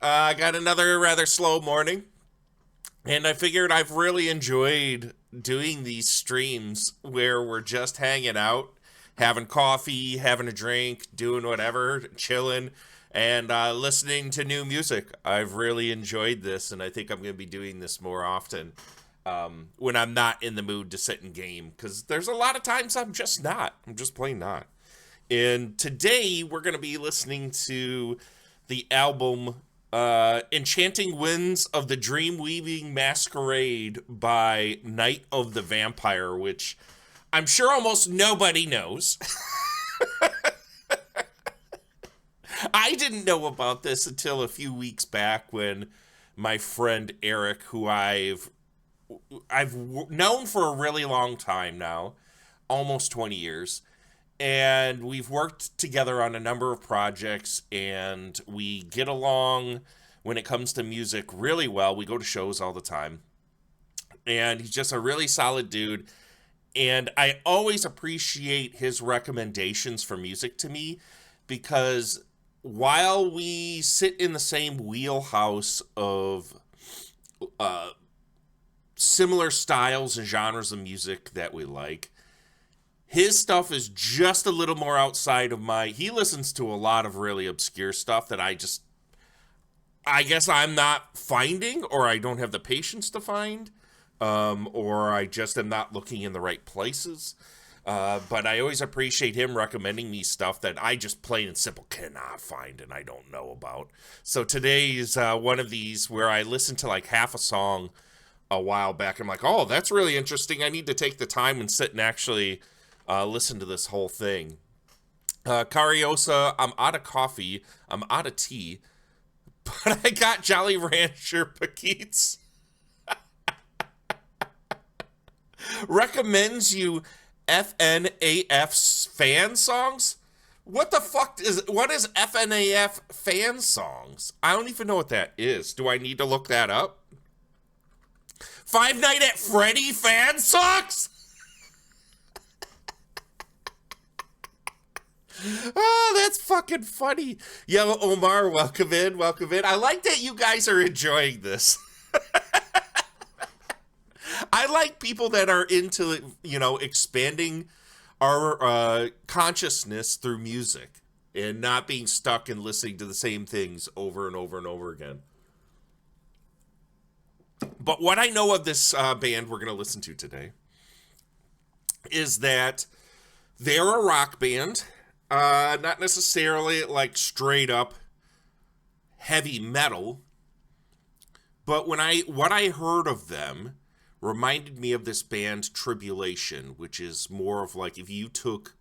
I got another rather slow morning, and I figured I've really enjoyed doing these streams where we're just hanging out, having coffee, having a drink, doing whatever, chilling, and listening to new music. I've really enjoyed this, and I think I'm going to be doing this more often when I'm not in the mood to sit and game, because there's a lot of times I'm just not. I'm just plain not. And today we're going to be listening to the album Enchanting Winds of the Dreamweaving Masquerade by Night of the Vampire, which I'm sure almost nobody knows. I didn't know about this until a few weeks back when my friend Eric, who I've known for a really long time now, almost 20 years, and we've worked together on a number of projects, and we get along when it comes to music really well. We go to shows all the time, and he's just a really solid dude, and I always appreciate his recommendations for music to me, because while we sit in the same wheelhouse of similar styles and genres of music that we like, his stuff is just a little more outside of he listens to a lot of really obscure stuff that I guess I'm not finding, or I don't have the patience to find, or I just am not looking in the right places. But I always appreciate him recommending me stuff that I just plain and simple cannot find and I don't know about. So today is one of these where I listened to like half a song a while back. I'm like, oh, that's really interesting. I need to take the time and sit and actually listen to this whole thing. Cariosa, I'm out of coffee. I'm out of tea. But I got Jolly Rancher Paquettes. Recommends you FNAF's fan songs? What the fuck what is FNAF fan songs? I don't even know what that is. Do I need to look that up? Five Nights at Freddy fan songs? Oh, that's fucking funny. Yellow Omar, welcome in, welcome in. I like that you guys are enjoying this. I like people that are into, expanding our consciousness through music and not being stuck and listening to the same things over and over and over again. But what I know of this band we're going to listen to today is that they're a rock band. Not necessarily like straight up heavy metal, but what I heard of them reminded me of this band Tribulation, which is more of like if you took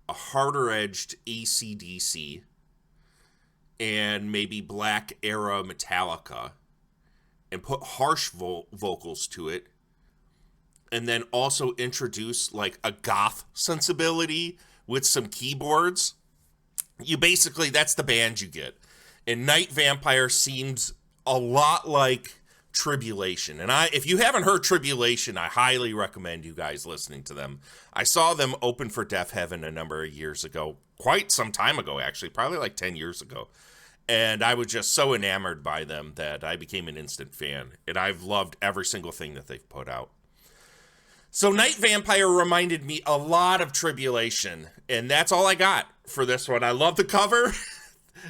a harder edged AC/DC and maybe Black Era Metallica and put harsh vocals to it, and then also introduce like a goth sensibility with some keyboards, that's the band you get. And Night Vampire seems a lot like Tribulation. And if you haven't heard Tribulation, I highly recommend you guys listening to them. I saw them open for Deaf Heaven a number of years ago, quite some time ago actually, probably like 10 years ago. And I was just so enamored by them that I became an instant fan. And I've loved every single thing that they've put out. So Night Vampire reminded me a lot of Tribulation, and that's all I got for this one. I love the cover.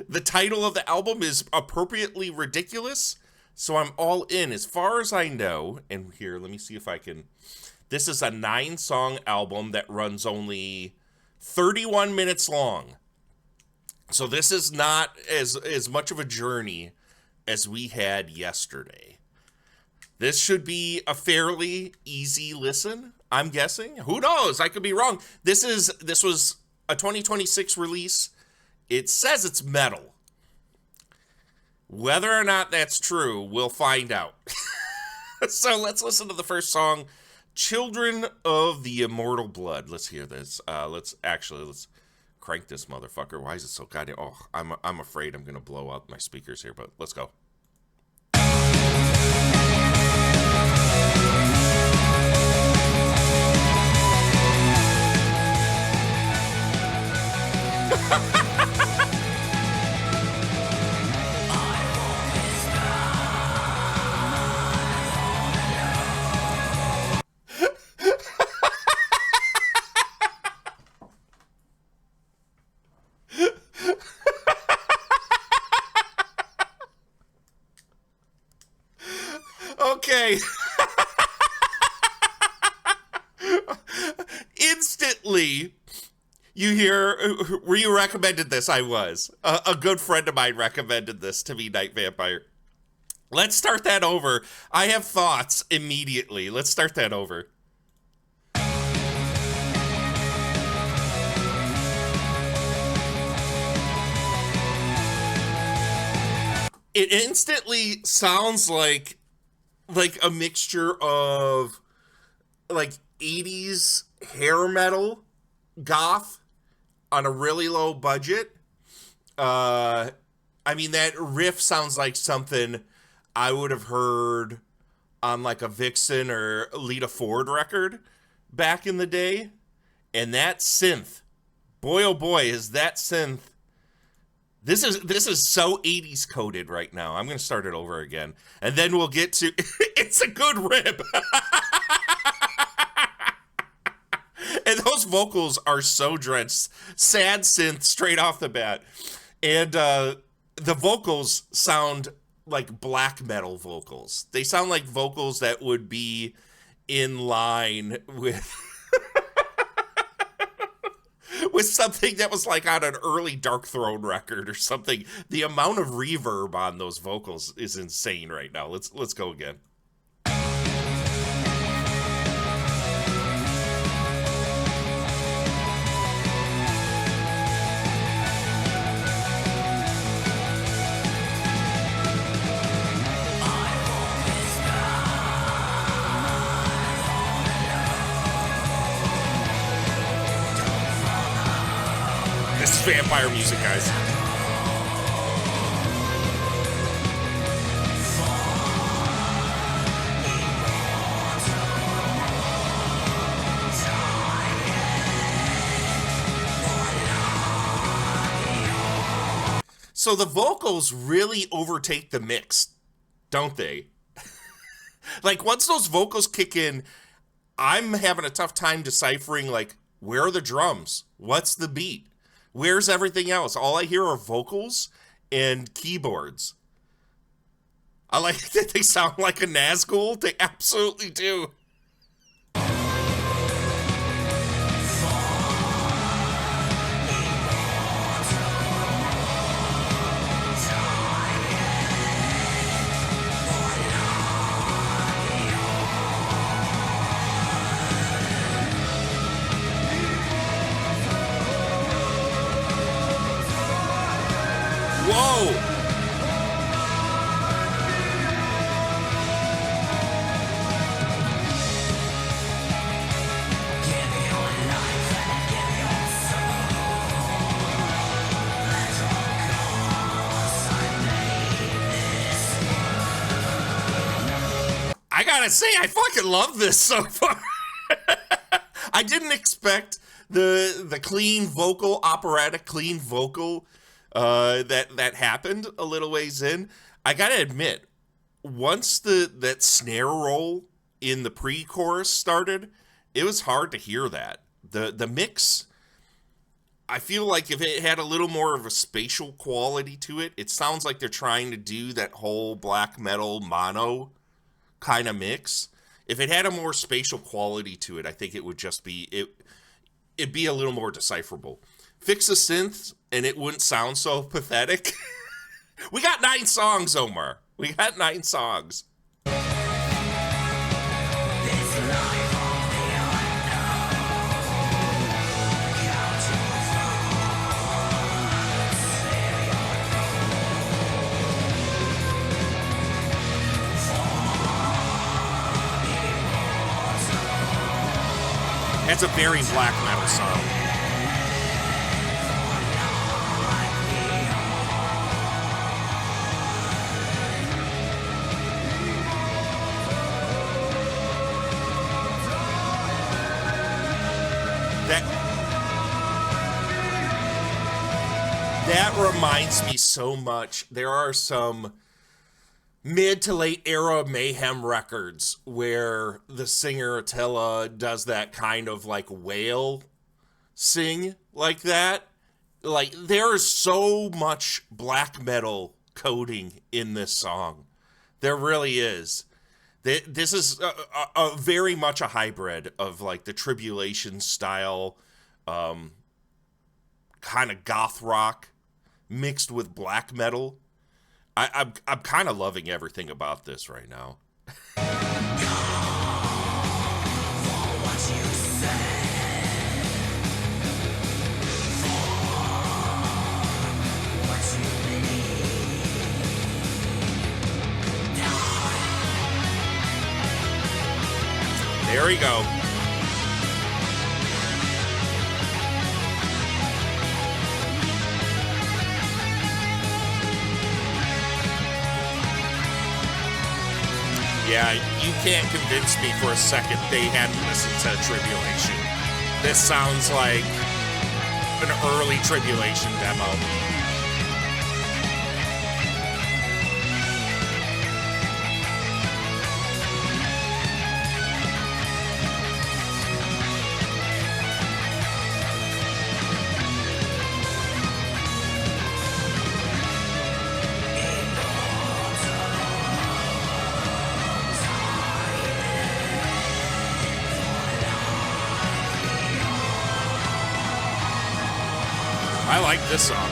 The title of the album is appropriately ridiculous, so I'm all in. As far as I know, and here, let me see if I can. This is a 9-song album that runs only 31 minutes long. So this is not as much of a journey as we had yesterday. This should be a fairly easy listen, I'm guessing. Who knows? I could be wrong. This was a 2026 release. It says it's metal. Whether or not that's true, we'll find out. So let's listen to the first song, Children of the Immortal Blood. Let's hear this. Let's crank this motherfucker. Why is it so goddamn... Oh, I'm afraid I'm going to blow out my speakers here, but let's go. Okay. Instantly, you hear, were you recommended this? I was. A good friend of mine recommended this to me, Night Vampire. Let's start that over. I have thoughts immediately. Let's start that over. It instantly sounds like a mixture of like 80s hair metal goth on a really low budget. I mean, that riff sounds like something I would have heard on like a Vixen or Lita Ford record back in the day. And that synth, boy oh boy, is that synth. This is so 80s coded right now. I'm gonna start it over again, and then we'll get to. It's a good rip, and those vocals are so drenched. Sad synth straight off the bat, and the vocals sound like black metal vocals. They sound like vocals that would be in line with. With something that was like on an early Dark Throne record or something. The amount of reverb on those vocals is insane right now. Let's go again. This is vampire music, guys. So the vocals really overtake the mix, don't they? Like, once those vocals kick in, I'm having a tough time deciphering, like, where are the drums? What's the beat? Where's everything else? All I hear are vocals and keyboards. I like that they sound like a Nazgul. They absolutely do. Whoa! I gotta say, I fucking love this so far. I didn't expect the clean vocal, operatic clean vocal that happened a little ways in. I gotta admit, once that snare roll in the pre-chorus started, it was hard to hear that. The mix, I feel like if it had a little more of a spatial quality to it, it sounds like they're trying to do that whole black metal mono kind of mix. If it had a more spatial quality to it, I think it would just be it'd be a little more decipherable. Fix the synth and it wouldn't sound so pathetic. We got 9 songs, Omar. We got 9 songs. That's a very black metal song. That reminds me so much. There are some mid to late era Mayhem records where the singer Attila does that kind of like wail sing like that. Like, there is so much black metal coding in this song. There really is. This is a very much a hybrid of like the Tribulation style, kind of goth rock mixed with black metal. I'm kind of loving everything about this right now. There we go. Yeah, you can't convince me for a second they hadn't listened to Tribulation. This sounds like an early Tribulation demo. I like this song.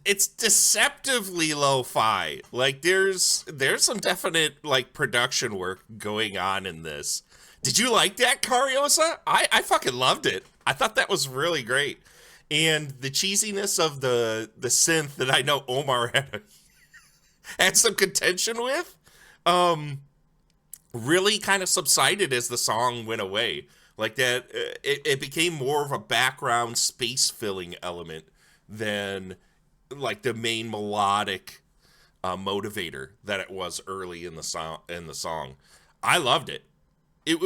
It's deceptively lo-fi. Like there's some definite like production work going on in this. Did you like that, Cariosa? I fucking loved it. I thought that was really great. And the cheesiness of the synth that I know Omar had some contention with, really kind of subsided as the song went away. Like that, it became more of a background space filling element than like the main melodic motivator that it was early in the song. I loved it.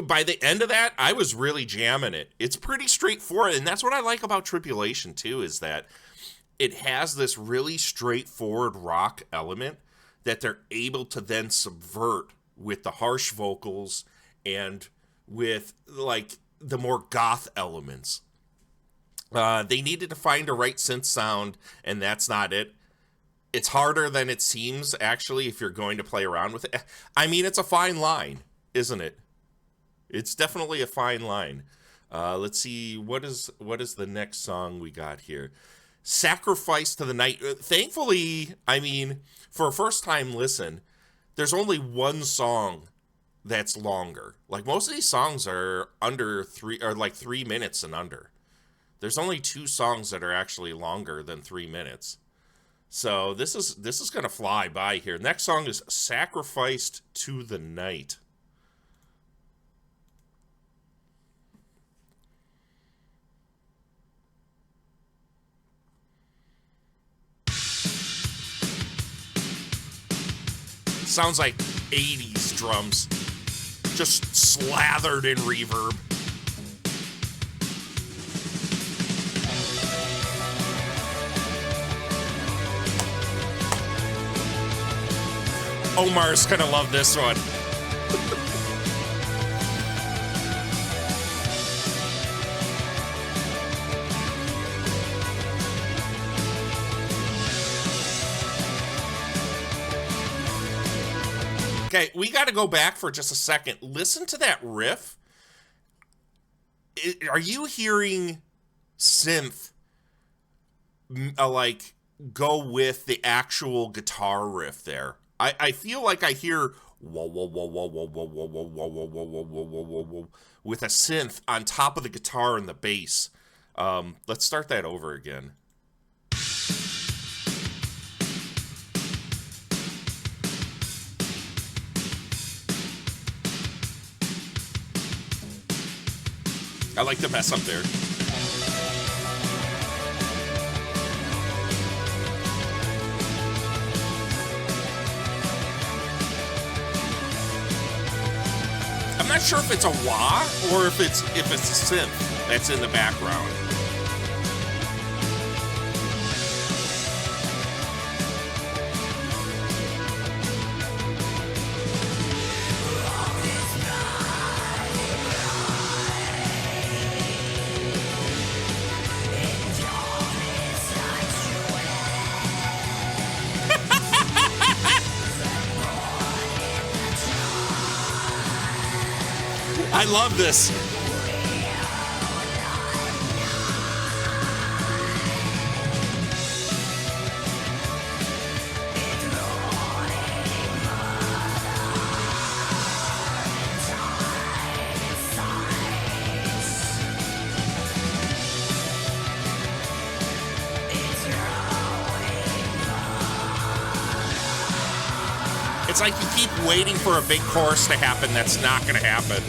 By the end of that, I was really jamming it. It's pretty straightforward, and that's what I like about Tribulation too, is that it has this really straightforward rock element that they're able to then subvert with the harsh vocals and with like the more goth elements. They needed to find a right synth sound, and that's not it. It's harder than it seems, actually, if you're going to play around with it. I mean, it's a fine line, isn't it? It's definitely a fine line. Let's see, what is the next song we got here? Sacrifice to the Night. Thankfully, I mean, for a first-time listen, there's only one song that's longer. Like, most of these songs are under 3 minutes and under. There's only 2 songs that are actually longer than 3 minutes. So this is going to fly by here. Next song is Sacrificed to the Night. Sounds like 80s drums, just slathered in reverb. Omar's gonna love this one. Okay, we got to go back for just a second. Listen to that riff. Are you hearing synth like go with the actual guitar riff there? I feel like I hear whoa whoa whoa whoa whoa whoa whoa whoa whoa whoa whoa whoa whoa whoa whoa whoa with a synth on top of the guitar and the bass. Let's start that over again. I like the mess up there. I'm not sure if it's a wah or if it's a synth that's in the background. I love this. It's like you keep waiting for a big chorus to happen that's not going to happen.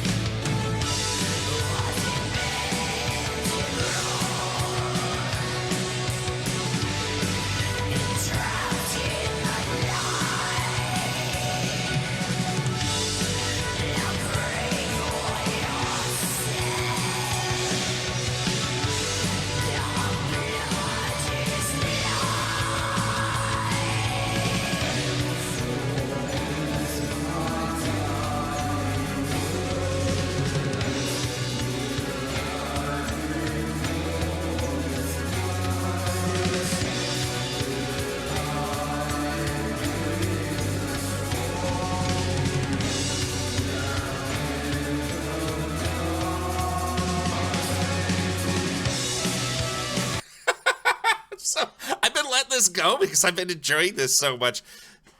So I've been letting this go because I've been enjoying this so much.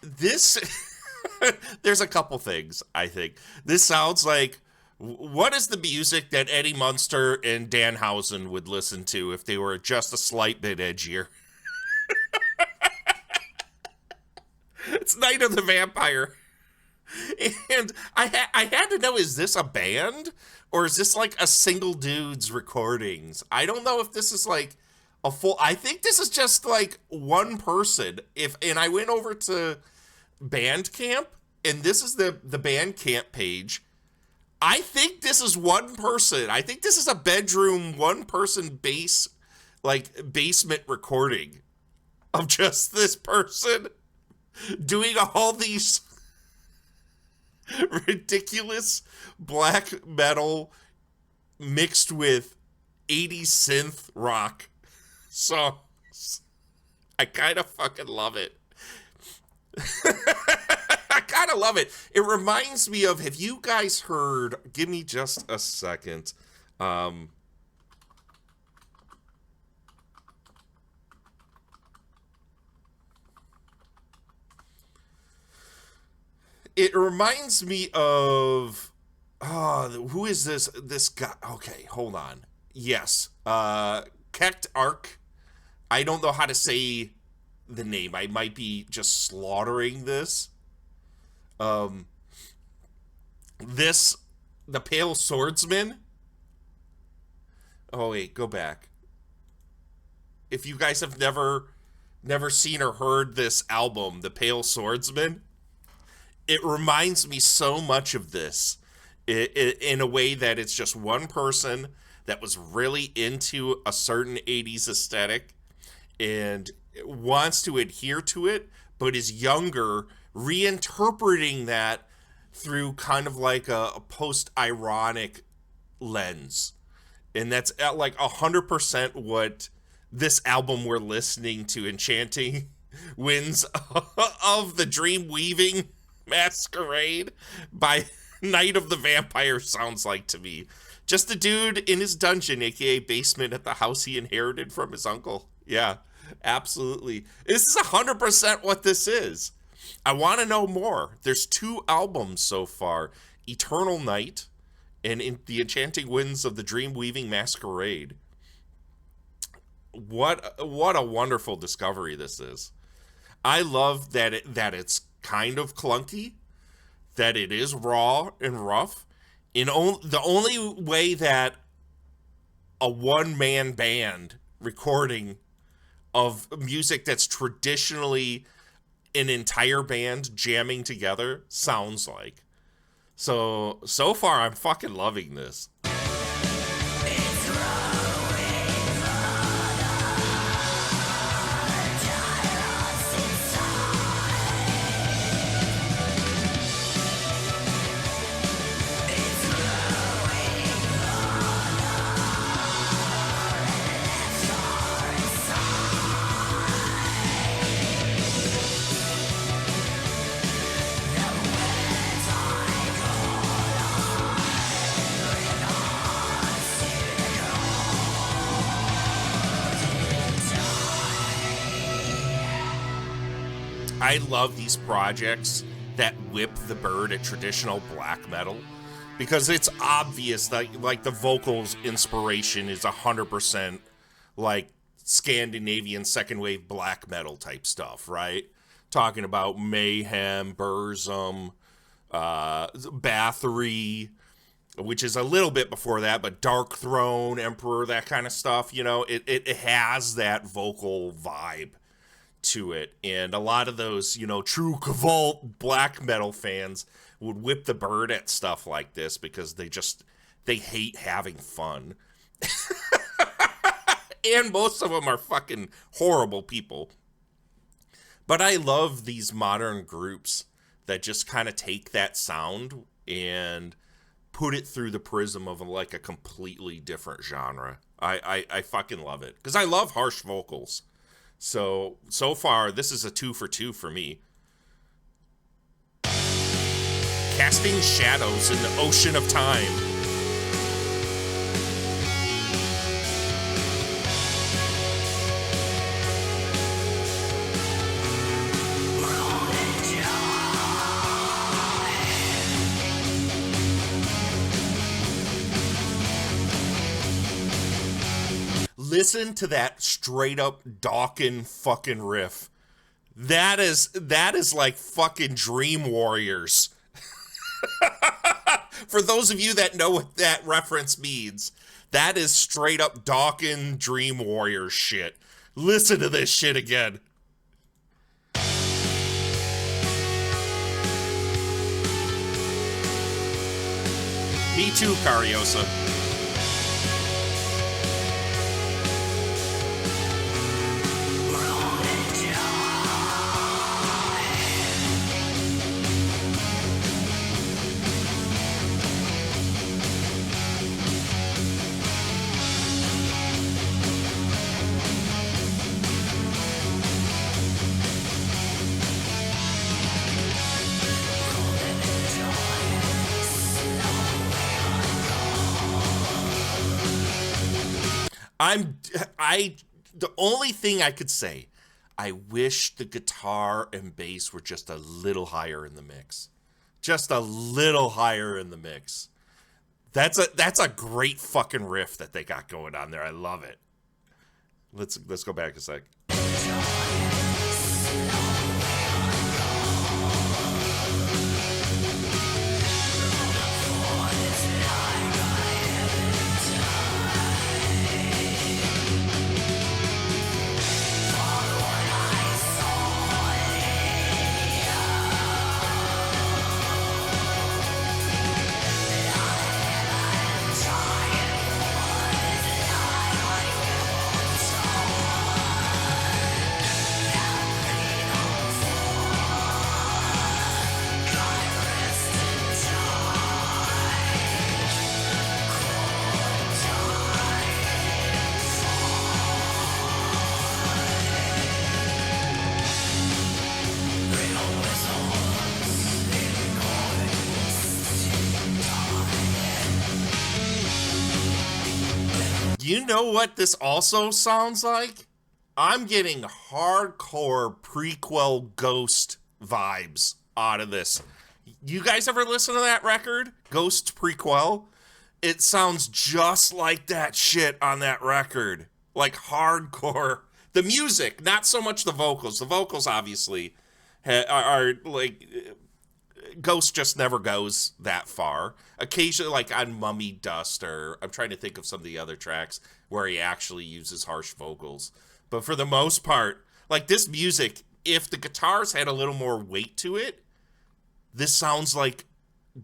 This, there's a couple things, I think. This sounds like, what is the music that Eddie Munster and Danhausen would listen to if they were just a slight bit edgier? It's Night of the Vampire. And I had to know, is this a band? Or is this like a single dude's recordings? I don't know if this is like a full... I think this is just like one person. And I went over to Bandcamp, and this is the Bandcamp page. I think this is one person. I think this is a bedroom, one-person basement recording of just this person doing all these ridiculous black metal mixed with 80s synth rock songs. I kind of fucking love it. I kind of love it. It reminds me of, have you guys heard, give me just a second. It reminds me of, who is this guy? Okay, hold on. Yes, Kekt Ark. I don't know how to say the name. I might be just slaughtering this. The Pale Swordsman. Oh wait, go back. If you guys have never seen or heard this album, The Pale Swordsman, it reminds me so much of this in a way that it's just one person that was really into a certain 80s aesthetic and wants to adhere to it, but is younger, reinterpreting that through kind of like a post-ironic lens. And that's at like 100% what this album we're listening to, Enchanting, Winds of the Dreamweaving Masquerade by Night of the Vampire sounds like to me. Just a dude in his dungeon, aka basement, at the house he inherited from his uncle. Yeah, absolutely. This is 100% what this is. I want to know more. There's 2 albums so far, Eternal Night and in The Enchanting Winds of the Dreamweaving Masquerade. What a wonderful discovery this is. I love that it's kind of clunky, that it is raw and rough. The only way that a one-man band recording of music that's traditionally an entire band jamming together sounds like. So far I'm fucking loving this. I love these projects that whip the bird at traditional black metal because it's obvious that like the vocals inspiration is 100% like Scandinavian second wave black metal type stuff, right? Talking about Mayhem, Burzum, Bathory, which is a little bit before that, but Dark Throne, Emperor, that kind of stuff, you know, it has that vocal vibe to it. And a lot of those, you know, true Cavalt black metal fans would whip the bird at stuff like this because they hate having fun. And most of them are fucking horrible people. But I love these modern groups that just kind of take that sound and put it through the prism of like a completely different genre. I fucking love it because I love harsh vocals. So far, this is a 2 for 2 for me. Casting shadows in the ocean of time. Listen to that straight up Dawkins fucking riff. That is like fucking Dream Warriors. For those of you that know what that reference means, that is straight up Dawkins Dream Warriors shit. Listen to this shit again. Me too, Cariosa. The only thing I could say, I wish the guitar and bass were just a little higher in the mix. Just a little higher in the mix. That's a great fucking riff that they got going on there. I love it. Let's go back a sec. You know what this also sounds like? I'm getting hardcore prequel Ghost vibes out of this. You guys ever listen to that record? Ghost Prequel? It sounds just like that shit on that record. Like hardcore. The music, not so much the vocals. The vocals obviously are like Ghost just never goes that far. Occasionally, like on Mummy Dust, or I'm trying to think of some of the other tracks where he actually uses harsh vocals. But for the most part, like this music, if the guitars had a little more weight to it, this sounds like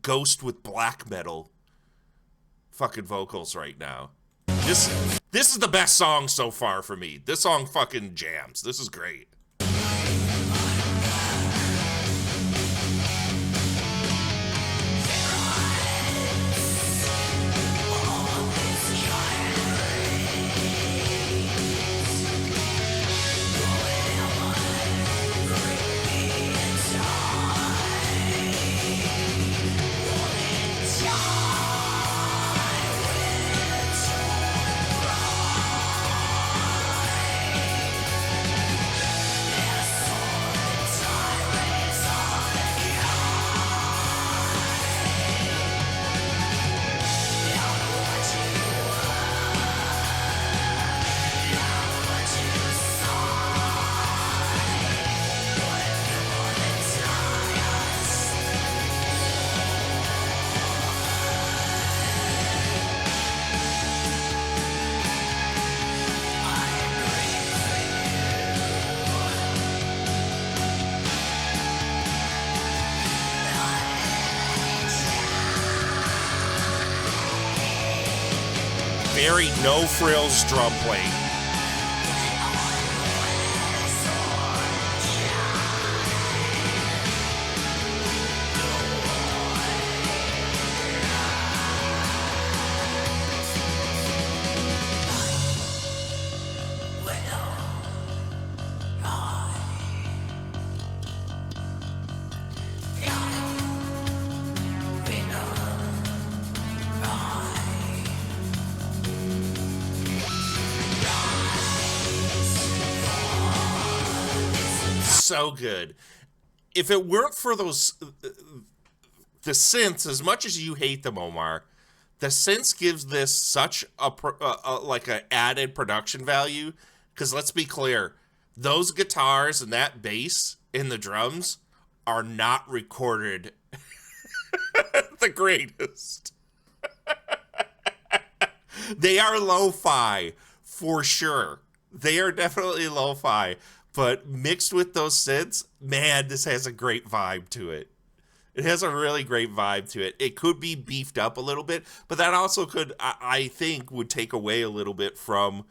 Ghost with black metal fucking vocals right now. This is the best song so far for me. This song fucking jams. This is great. Very no frills drum plate. So good. If it weren't for those the synths, as much as you hate them, Omar, the synths gives this such a like a added production value. Because let's be clear, those guitars and that bass in the drums are not recorded the greatest. They are lo-fi for sure. They are definitely lo-fi. But mixed with those synths, man, this has a great vibe to it. It has a really great vibe to it. It could be beefed up a little bit, but that also could, I think, would take away a little bit from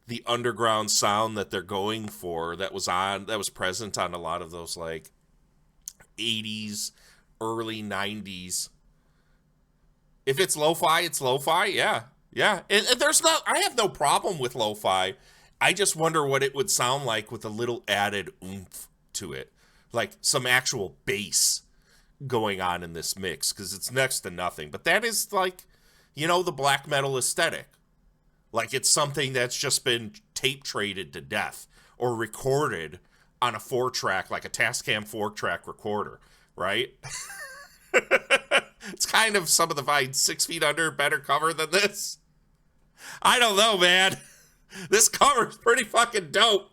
the underground sound that they're going for. That was present on a lot of those like 80s, early 90s. If it's lo-fi, it's lo-fi. Yeah, yeah. And I have no problem with lo-fi. I just wonder what it would sound like with a little added oomph to it. Like some actual bass going on in this mix, because it's next to nothing. But that is like, the black metal aesthetic. Like it's something that's just been tape traded to death or recorded on a 4-track, like a Tascam 4-track recorder, right? It's kind of some of the vibes. 6 Feet Under better cover than this. I don't know, man. This cover's pretty fucking dope.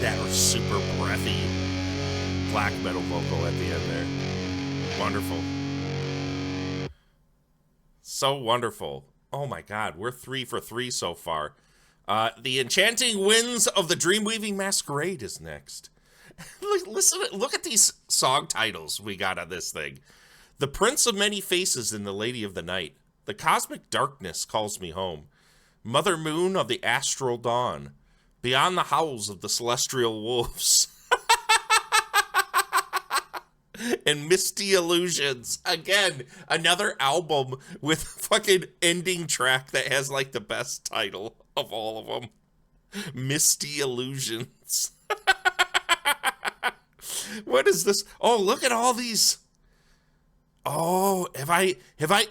That super breathy black metal vocal at the end there. Wonderful. So wonderful. Oh my god, we're 3 for 3 so far. The Enchanting Winds of the Dreamweaving Masquerade is next. Listen, look at these song titles we got on this thing. The Prince of Many Faces in The Lady of the Night. The Cosmic Darkness Calls Me Home. Mother Moon of the Astral Dawn. Beyond the Howls of the Celestial Wolves. And Misty Illusions. Again, another album with fucking ending track that has like the best title of all of them. Misty Illusions. What is this? Oh, look at all these. Oh, have I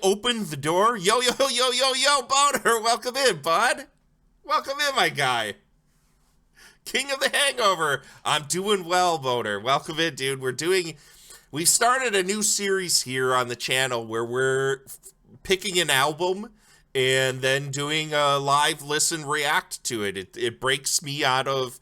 opened the door? Yo, Boner, welcome in, bud. Welcome in, my guy. King of the Hangover. I'm doing well, Boner. Welcome in, dude. We've started a new series here on the channel where we're picking an album and then doing a live listen react to it. It breaks me out of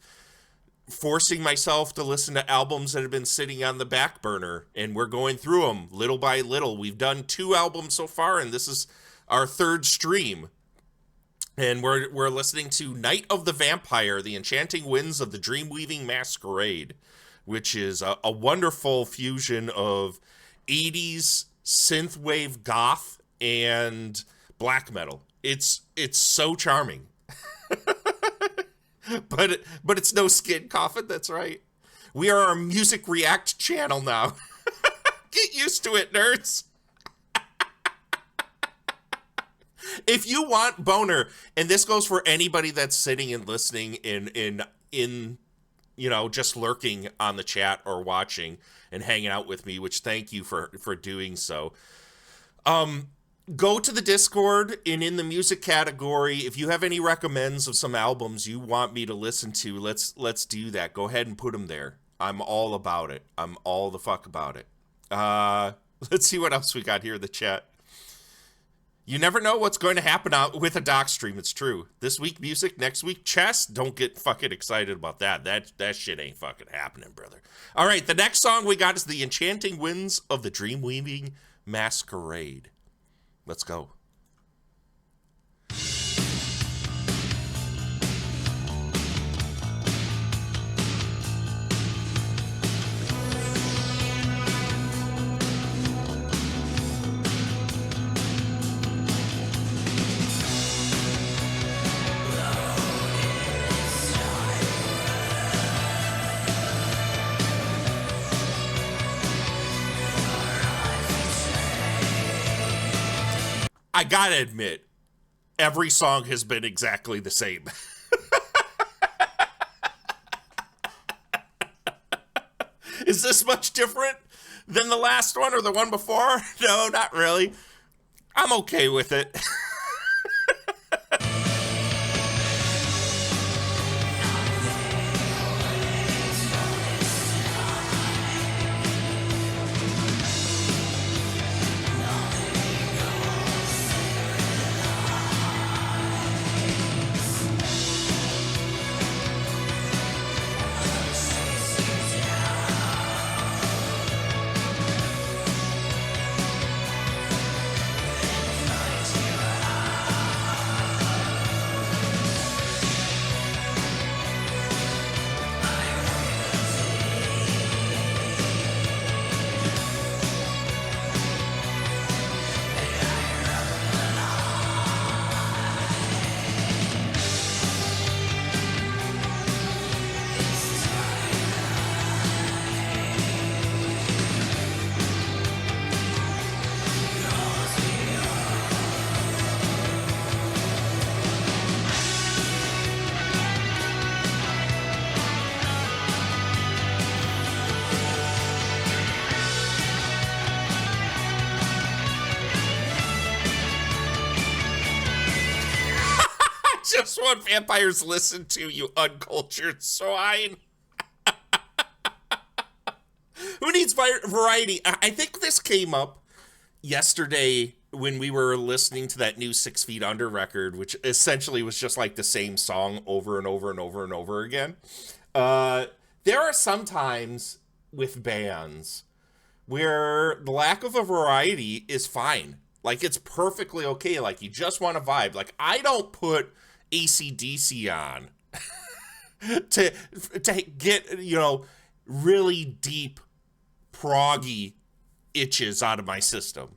forcing myself to listen to albums that have been sitting on the back burner, and we're going through them little by little. We've done 2 albums so far, and this is our 3rd stream. And we're listening to Night of the Vampire, The Enchanting Winds of the Dreamweaving Masquerade, which is a wonderful fusion of 80s synthwave goth and black metal. It's so charming. But it's no skin coffin, that's right. We are a music react channel now. Get used to it, nerds. If you want Boner, and this goes for anybody that's sitting and listening in you know, just lurking on the chat or watching and hanging out with me, which thank you for doing so. Go to the Discord, and in the music category, if you have any recommends of some albums you want me to listen to, let's do that. Go ahead and put them there. I'm all about it. I'm all the fuck about it. Let's see what else we got here in the chat. You never know what's going to happen out with a doc stream. It's true. This week music, next week chess. Don't get fucking excited about that. That shit ain't fucking happening, brother. All right, the next song we got is The Enchanting Winds of the Dreamweaving Masquerade. Let's go. I gotta admit, every song has been exactly the same. Is this much different than the last one or the one before? No, not really. I'm okay with it. Just what vampires listen to, you uncultured swine. Who needs variety? I think this came up yesterday when we were listening to that new 6 Feet Under record, which essentially was just like the same song over and over and over and over again. There are some times with bands where the lack of a variety is fine. Like, it's perfectly okay. Like, you just want to vibe. Like, I don't put AC/DC on to get, you know, really deep proggy itches out of my system.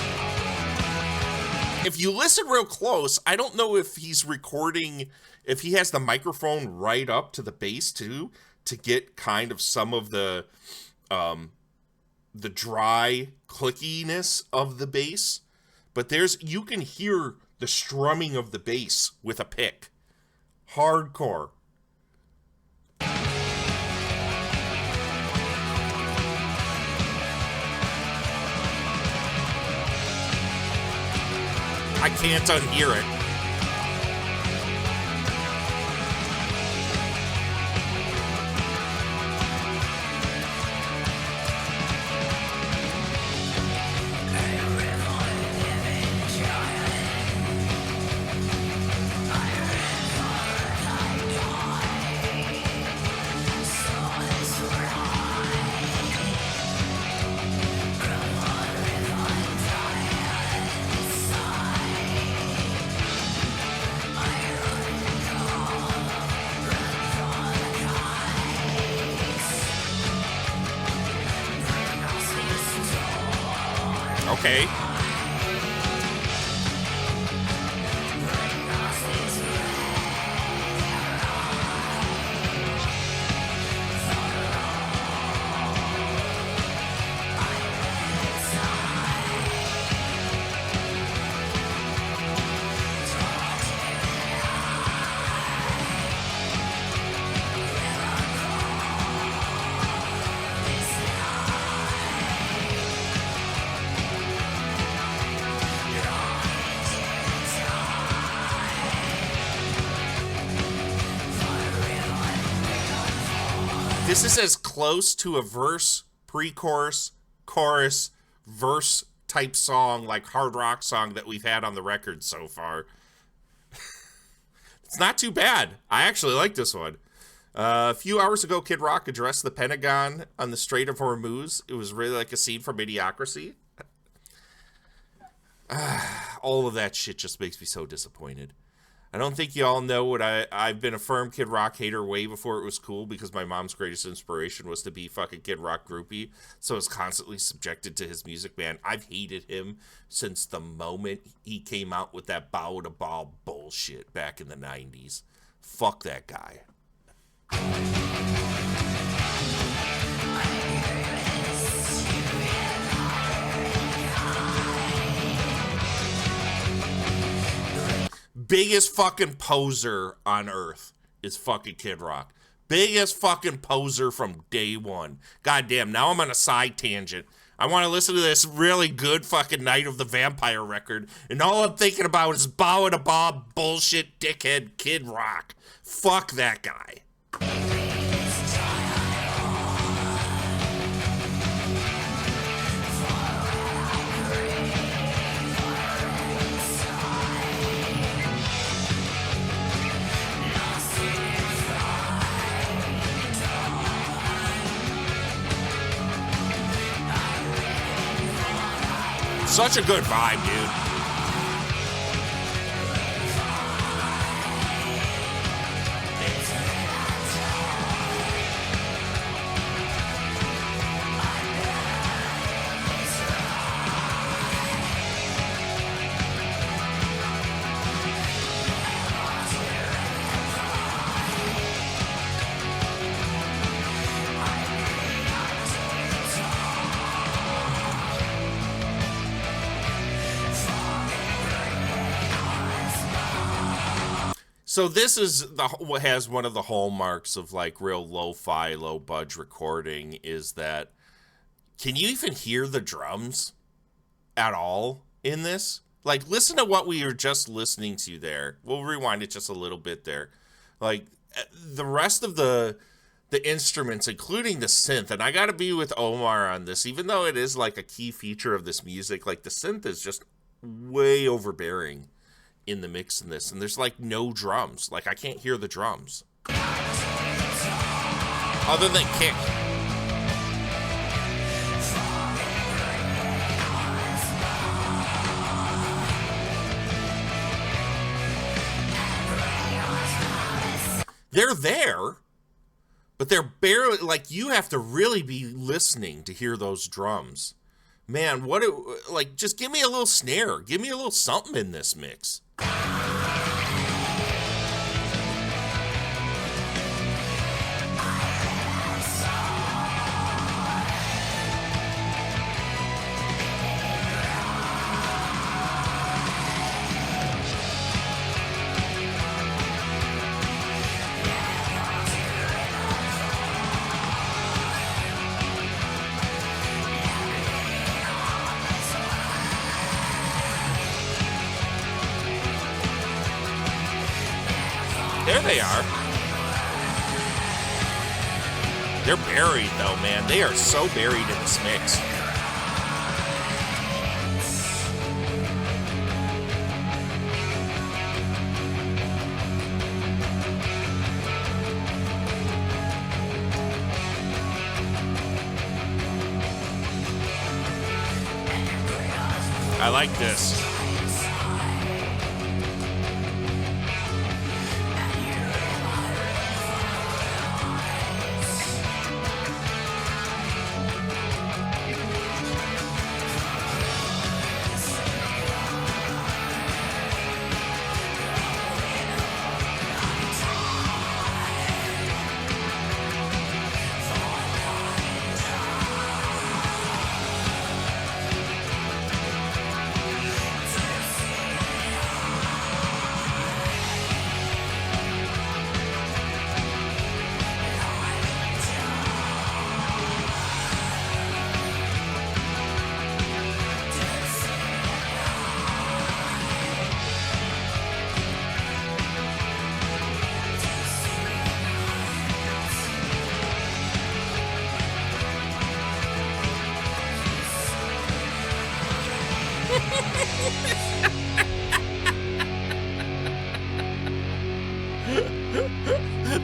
if you listen real close, I don't know if he's recording, if he has the microphone right up to the bass too, to get kind of some of the dry clickiness of the bass. But you can hear the strumming of the bass with a pick. Hardcore. I can't unhear it. Okay. This is as close to a verse, pre-chorus, chorus, verse type song, like hard rock song that we've had on the record so far. It's not too bad. I actually like this one. A few hours ago, Kid Rock addressed the Pentagon on the Strait of Hormuz. It was really like a scene from Idiocracy. All of that shit just makes me so disappointed. I don't think you all know what I've been a firm Kid Rock hater way before it was cool, because my mom's greatest inspiration was to be fucking Kid Rock groupie. So I was constantly subjected to his music, man. I've hated him since the moment he came out with that bow to ball bullshit back in the 90s. Fuck that guy. Biggest fucking poser on earth is fucking Kid Rock. Biggest fucking poser from day one. Goddamn, now I'm on a side tangent. I want to listen to this really good fucking Night of the Vampire record, and all I'm thinking about is bow to bob bullshit dickhead Kid Rock. Fuck that guy. Such a good vibe, dude. So this is what has one of the hallmarks of like real lo-fi, low budge recording, is that, can you even hear the drums at all in this? Like, listen to what we were just listening to there. We'll rewind it just a little bit there. Like, the rest of the instruments, including the synth, and I gotta be with Omar on this, even though it is like a key feature of this music, like the synth is just way overbearing in the mix in this, and there's like no drums. Like, I can't hear the drums other than kick. They're there, but they're barely, like, you have to really be listening to hear those drums. Man, like, just give me a little snare. Give me a little something in this mix. There they are. They're buried, though, man. They are so buried in this mix. I like this.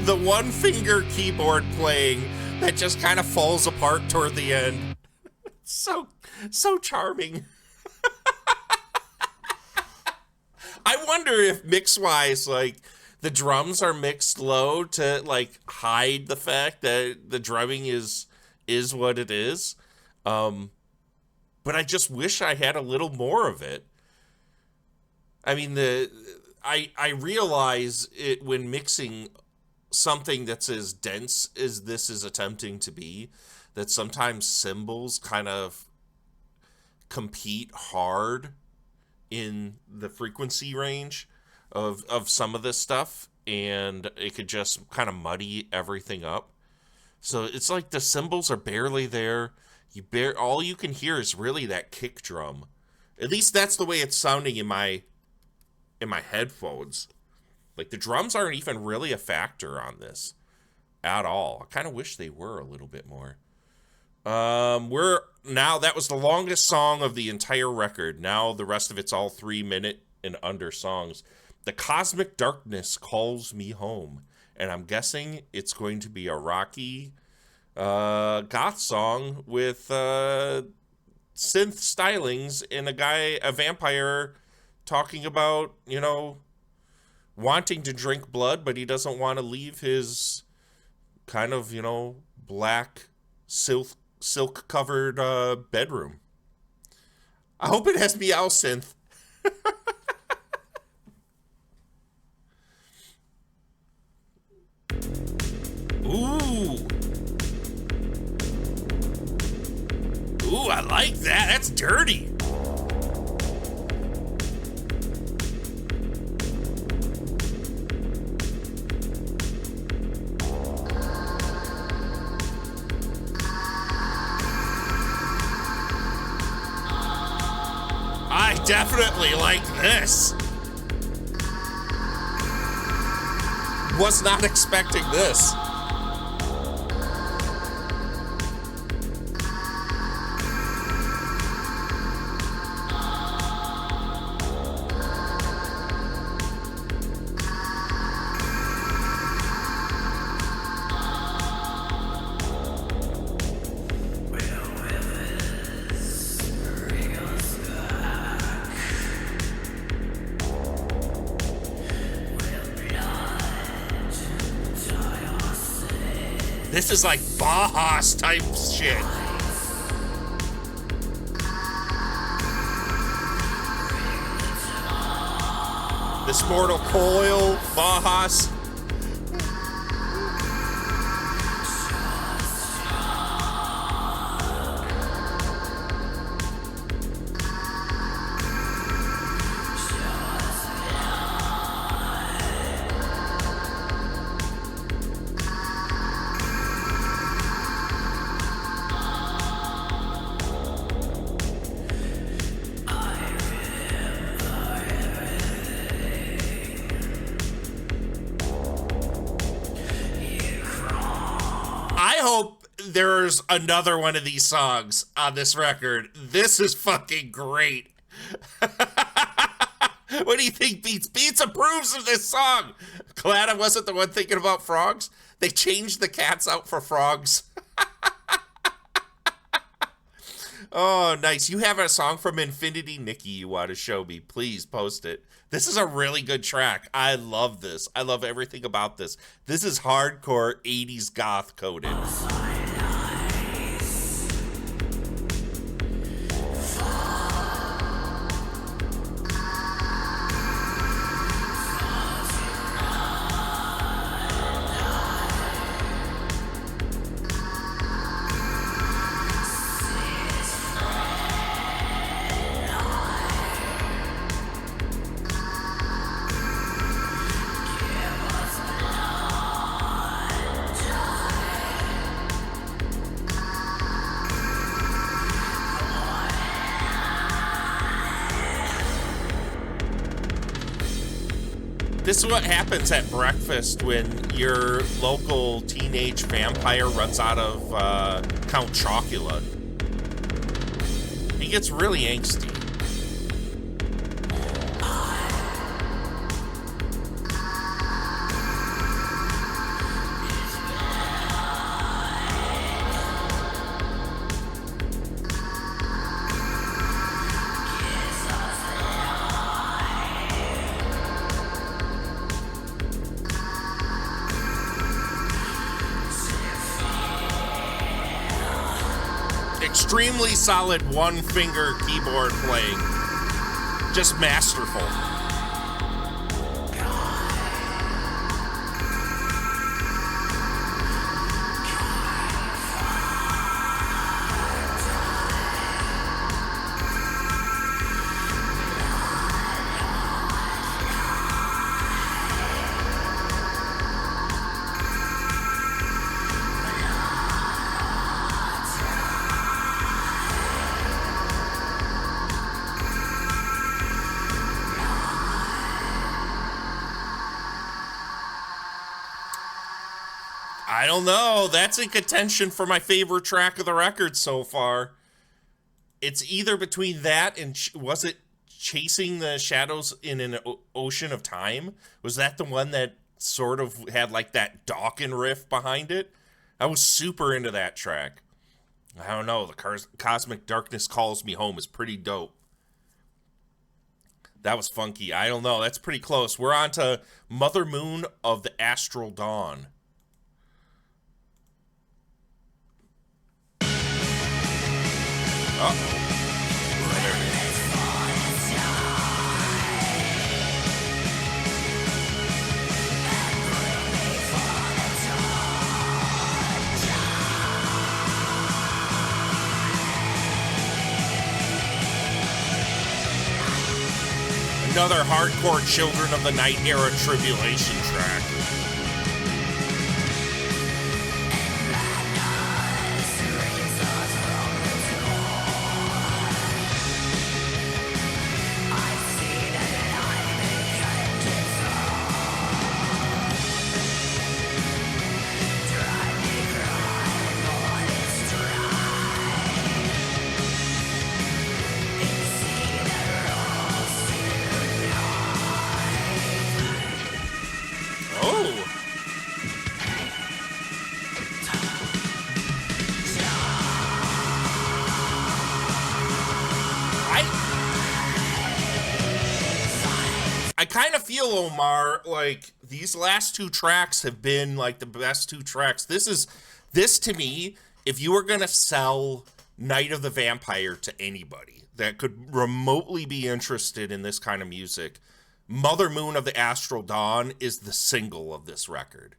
The one finger keyboard playing that just kind of falls apart toward the end. So charming. I wonder if mix-wise, like, the drums are mixed low to, like, hide the fact that the drumming is what it is. But I just wish I had a little more of it. I mean, I realize it when mixing something that's as dense as this is attempting to be, that sometimes cymbals kind of compete hard in the frequency range of some of this stuff, and it could just kind of muddy everything up. So it's like the cymbals are barely there. All you can hear is really that kick drum. At least that's the way it's sounding in my headphones. Like, the drums aren't even really a factor on this at all. I kind of wish they were a little bit more. That was the longest song of the entire record. Now the rest of it's all 3-minute and under songs. The Cosmic Darkness Calls Me Home. And I'm guessing it's going to be a rocky goth song with synth stylings and a vampire talking about, wanting to drink blood, but he doesn't want to leave his kind of, black silk covered bedroom. I hope it has meow synth. Ooh, I like that. That's dirty. I definitely like this. Was not expecting this. This is like Bauhaus type shit. This Mortal Coil, Bajas. I hope there's another one of these songs on this record. This is fucking great. What do you think, Beats? Beats approves of this song. Glad I wasn't the one thinking about frogs. They changed the cats out for frogs. Oh, nice. You have a song from Infinity Nikki you want to show me. Please post it. This is a really good track. I love this. I love everything about this. This is hardcore 80s goth coded. This is what happens at breakfast when your local teenage vampire runs out of Count Chocula. He gets really angsty. Extremely solid one-finger keyboard playing. Just masterful. I don't know. That's in contention for my favorite track of the record so far. It's either between that and was it Chasing the Shadows in an Ocean of Time? Was that the one that sort of had like that Dawkins riff behind it? I was super into that track. I don't know. The Cosmic Darkness Calls Me Home is pretty dope. That was funky. I don't know. That's pretty close. We're on to Mother Moon of the Astral Dawn. Uh-oh. Another hardcore Children of the Night era tribulation track. I kind of feel, Omar, like these last two tracks have been like the best two tracks. This to me, if you were going to sell Night of the Vampire to anybody that could remotely be interested in this kind of music, Mother Moon of the Astral Dawn is the single of this record.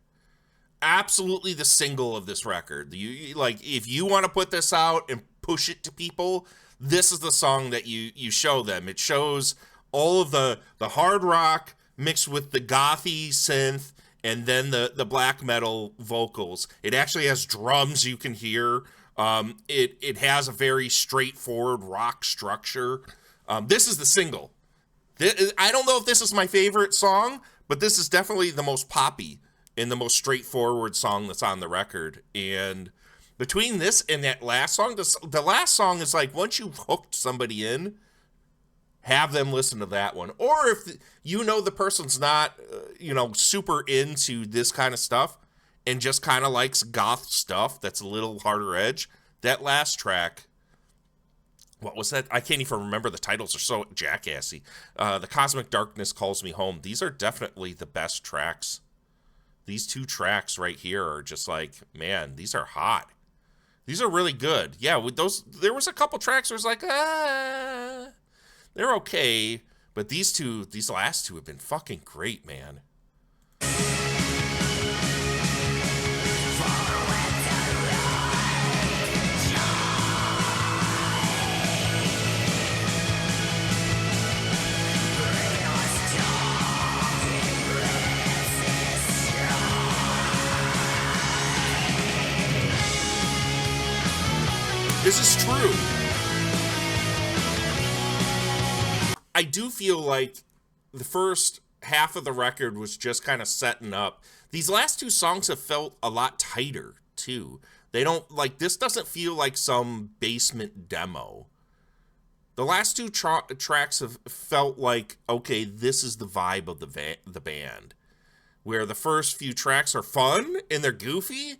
Absolutely the single of this record. Like, if you want to put this out and push it to people, this is the song that you show them. It shows all of the hard rock mixed with the gothy synth and then the black metal vocals. It actually has drums you can hear. It has a very straightforward rock structure. This is the single. I don't know if this is my favorite song, but this is definitely the most poppy and the most straightforward song that's on the record. And between this and that last song, the last song is like, once you've hooked somebody in, have them listen to that one. Or if you know the person's not, super into this kind of stuff and just kind of likes goth stuff that's a little harder edge, that last track, what was that? I can't even remember. The titles are so jackassy. The Cosmic Darkness Calls Me Home. These are definitely the best tracks. These two tracks right here are just like, man, these are hot. These are really good. Yeah, with those, there was a couple tracks where it's like, they're okay. But these last two have been fucking great, man. This is true. I do feel like the first half of the record was just kind of setting up. These last two songs have felt a lot tighter, too. They don't, like, this doesn't feel like some basement demo. The last two tracks have felt like, okay, this is the vibe of the band. Where the first few tracks are fun and they're goofy,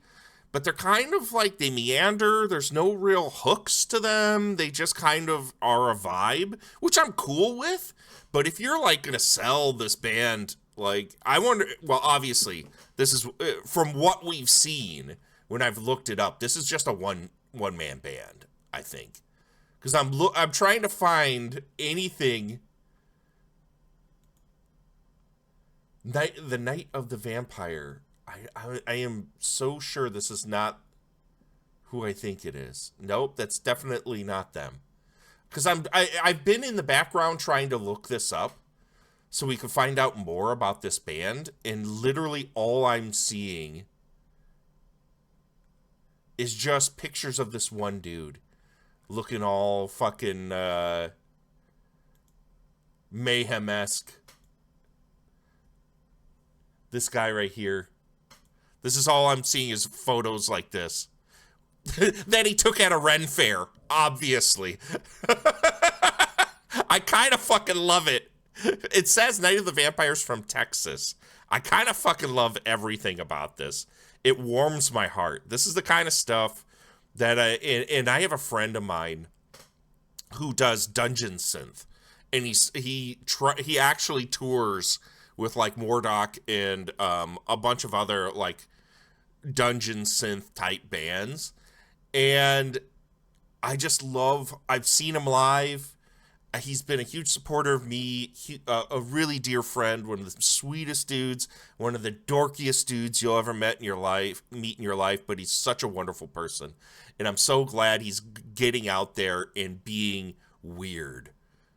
but they're kind of like, they meander. There's no real hooks to them. They just kind of are a vibe, which I'm cool with. But if you're like going to sell this band, like, I wonder, well, obviously, this is, from what we've seen, when I've looked it up, this is just a one-man band, I think. Because I'm trying to find anything. The Night of the Vampire. I am so sure this is not who I think it is. Nope, that's definitely not them. Because I've been in the background trying to look this up so we can find out more about this band, and literally all I'm seeing is just pictures of this one dude looking all fucking mayhem-esque. This guy right here. This is all I'm seeing is photos like this. That he took at a Ren Fair, obviously. I kind of fucking love it. It says Night of the Vampires from Texas. I kind of fucking love everything about this. It warms my heart. This is the kind of stuff that and I have a friend of mine who does dungeon synth, and he actually tours with like Mordok and a bunch of other like dungeon synth type bands. And I've seen him live. He's been a huge supporter of me, a really dear friend, one of the sweetest dudes, one of the dorkiest dudes you'll ever meet in your life, but he's such a wonderful person. And I'm so glad he's getting out there and being weird.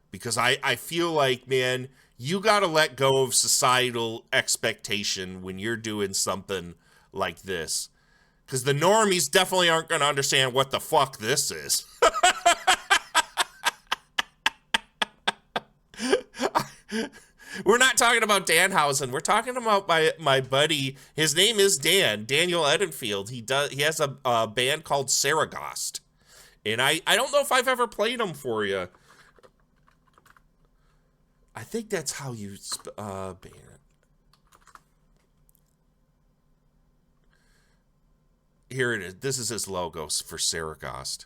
Because I feel like, man, you gotta let go of societal expectation when you're doing something like this. Because the normies definitely aren't gonna understand what the fuck this is. We're not talking about Danhausen. We're talking about my buddy. His name is Daniel Edenfield. He has a band called Saragost. And I don't know if I've ever played him for you. I think that's how you ban it. Here it is. This is his logos for Saragost.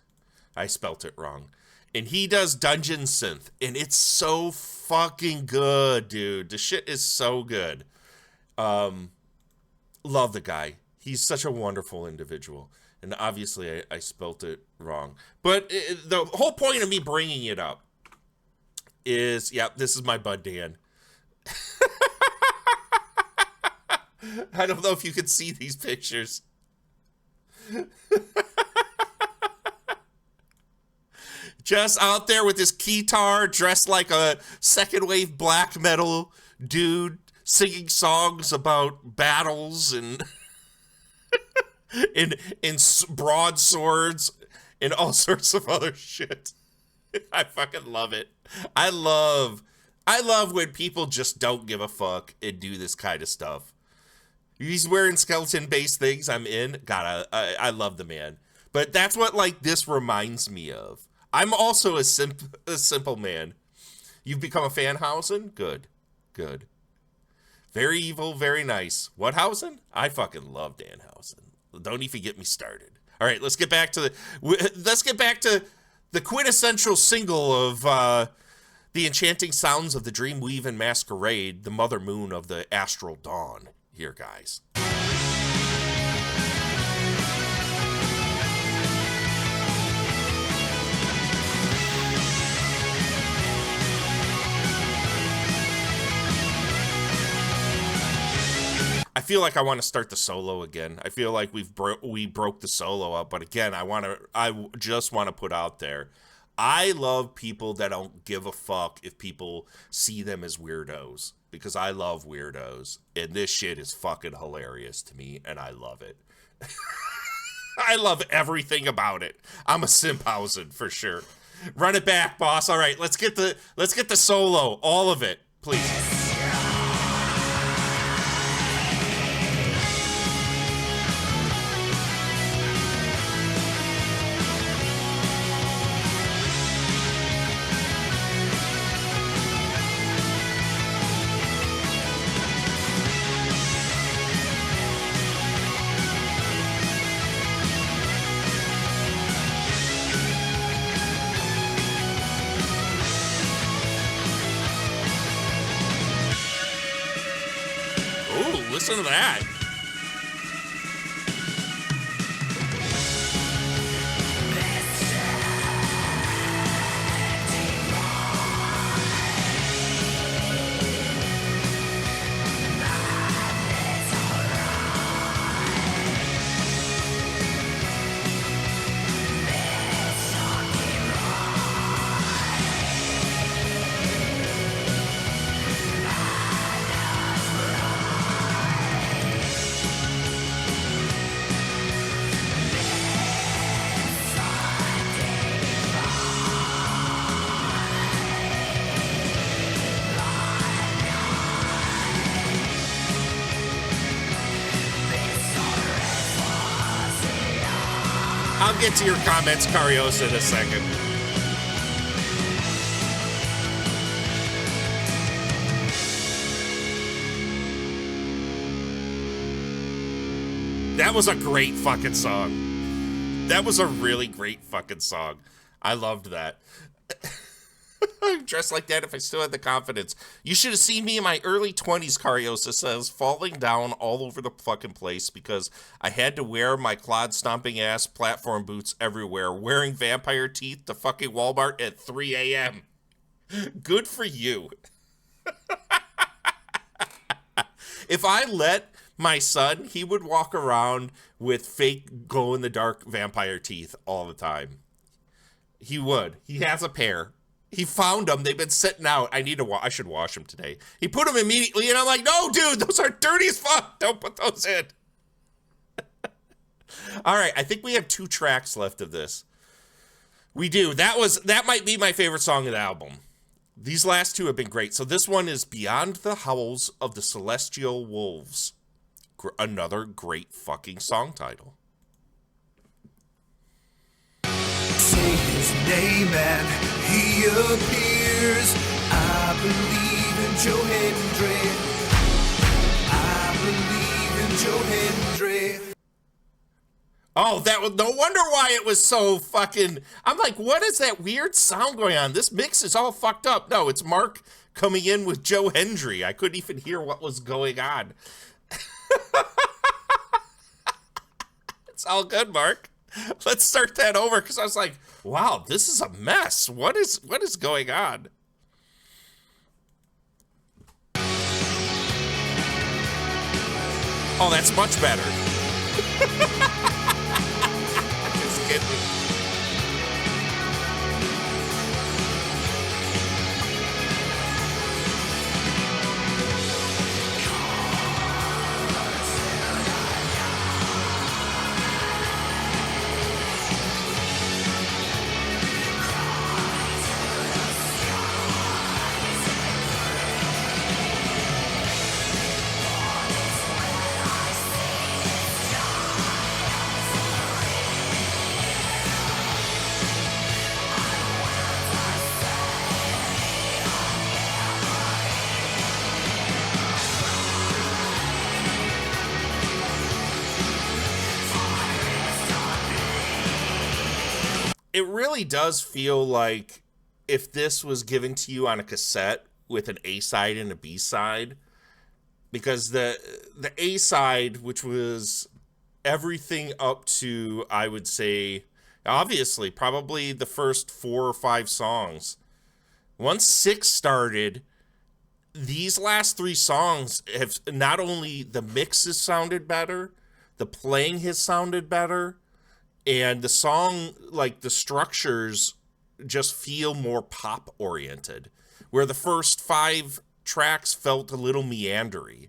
I spelt it wrong. And he does dungeon synth, and it's so fucking good, dude. The shit is so good. Love the guy. He's such a wonderful individual. And obviously I spelt it wrong. But the whole point of me bringing it up is, yeah, this is my bud Dan. I don't know if you can see these pictures. Just out there with his guitar, dressed like a second wave black metal dude, singing songs about battles and in broadswords and all sorts of other shit. I fucking love it. I love when people just don't give a fuck and do this kind of stuff. He's wearing skeleton-based things. I'm in. God, I love the man. But that's what, like, this reminds me of. I'm also a simple man. You've become a Fanhausen? Good. Good. Very evil, very nice. Whathausen? I fucking love Danhausen. Don't even get me started. All right, let's get back to the quintessential single of the enchanting sounds of the Dreamweaving Masquerade, the mother moon of the astral dawn. Here, guys. I feel like I want to start the solo again. I feel like we broke the solo up, but again, I just want to put out there, I love people that don't give a fuck if people see them as weirdos, because I love weirdos, and this shit is fucking hilarious to me, and I love it. I love everything about it. I'm a Simphausen for sure. Run it back, boss. All right, let's get the solo, all of it, please. Listen to that. I'll get to your comments, Cariosa, in a second. That was a great fucking song. That was a really great fucking song. I loved that. I'm dressed like that if I still had the confidence. You should have seen me in my early 20s, Cariosa says, falling down all over the fucking place because I had to wear my clod-stomping ass platform boots everywhere, wearing vampire teeth to fucking Walmart at 3 a.m. Good for you. If I let my son, he would walk around with fake glow-in-the-dark vampire teeth all the time. He would. He has a pair. He found them. They've been sitting out. I should wash them today. He put them immediately, and I'm like, no, dude, those are dirty as fuck. Don't put those in. All right, I think we have 2 tracks left of this. We do. That might be my favorite song of the album. These last 2 have been great. So this one is Beyond the Howls of the Celestial Wolves. Another great fucking song title. Say his name and he appears. I believe in Joe Hendry. I believe in Joe Hendry. Oh, that was no wonder why it was so fucking. I'm like, what is that weird sound going on? This mix is all fucked up. No, it's Mark coming in with Joe Hendry. I couldn't even hear what was going on. It's all good, Mark. Let's start that over because I was like, wow, this is a mess. What is going on? Oh, that's much better. Just kidding. It really does feel like if this was given to you on a cassette with an A side and a B side, because the A side, which was everything up to, I would say, obviously probably the first 4 or 5 songs. Once 6 started, these last 3 songs have not only the mixes sounded better, the playing has sounded better. And the song, like the structures, just feel more pop oriented. Where the first 5 tracks felt a little meandery.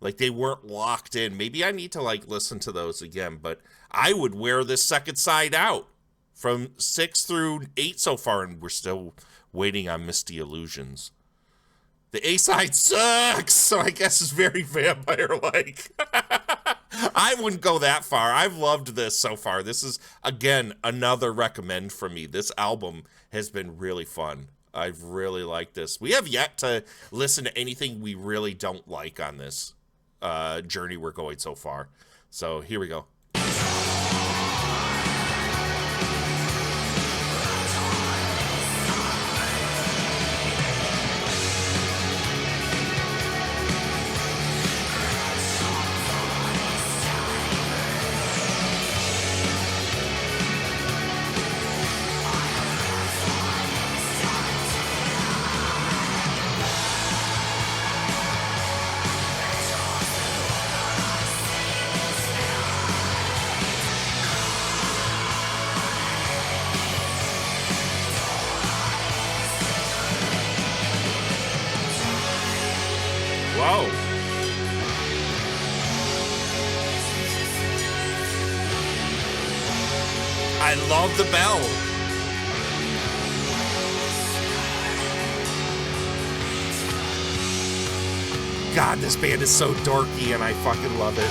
Like they weren't locked in. Maybe I need to like listen to those again. But I would wear this second side out. From 6 through 8 so far. And we're still waiting on Misty Illusions. The A-side sucks. So I guess it's very vampire-like. I wouldn't go that far. I've loved this so far. This is, again, another recommend from me. This album has been really fun. I've really liked this. We have yet to listen to anything we really don't like on this journey we're going so far. So here we go. Whoa. I love the bell. God, this band is so dorky and I fucking love it.